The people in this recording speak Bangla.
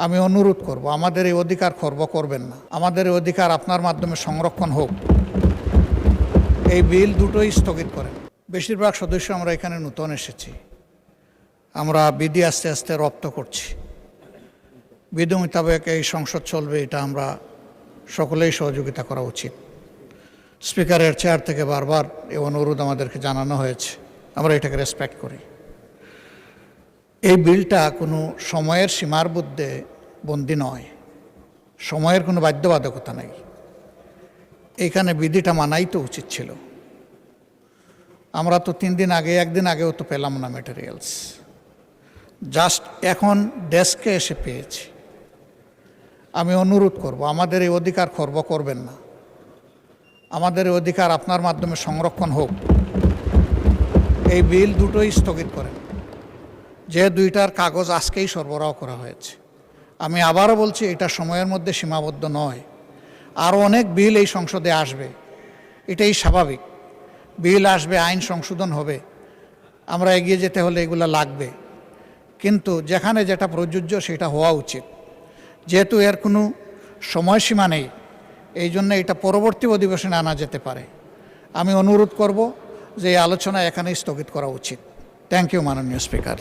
আমি অনুরোধ করব, আমাদের এই অধিকার খর্ব করবেন না। আমাদের এই অধিকার আপনার মাধ্যমে সংরক্ষণ হোক। এই বিল দুটোই স্থগিত করেন। বেশিরভাগ সদস্য আমরা এখানে নতুন এসেছি, আমরা বিধি আস্তে আস্তে রপ্ত করছি। বিধি মোতাবেক এই সংসদ চলবে, এটা আমরা সকলেই সহযোগিতা করা উচিত। স্পিকারের চেয়ার থেকে বারবার এই অনুরোধ আমাদেরকে জানানো হয়েছে, আমরা এটাকে রেসপেক্ট করি। এই বিলটা কোনো সময়ের সীমার মধ্যে বন্দী নয়, সময়ের কোনো বাধ্যবাধকতা নেই। এইখানে বিধিটা মানাই তো উচিত ছিল। আমরা তো 3 দিন আগে, একদিন আগেও তো পেলাম না ম্যাটেরিয়ালস, জাস্ট এখন ডেস্কে এসে পেয়েছি। আমি অনুরোধ করব, আমাদের এই অধিকার খর্ব করবেন না। আমাদের এই অধিকার আপনার মাধ্যমে সংরক্ষণ হোক। এই বিল দুটোই স্থগিত করেন। যে দুইটার কাগজ আজকেই সরবরাহ করা হয়েছে, আমি আবারও বলছি, এটা সময়ের মধ্যে সীমাবদ্ধ নয়। আরও অনেক বিল এই সংসদে আসবে, এটাই স্বাভাবিক। বিল আসবে, আইন সংশোধন হবে, আমরা এগিয়ে যেতে হলে এগুলো লাগবে। কিন্তু যেখানে যেটা প্রযোজ্য সেটা হওয়া উচিত। যেহেতু এর কোনো সময়সীমা নেই, এই জন্য এটা পরবর্তী অধিবেশনে আনা যেতে পারে। আমি অনুরোধ করব যে এই আলোচনা এখানেই স্থগিত করা উচিত। থ্যাংক ইউ মাননীয় স্পিকার।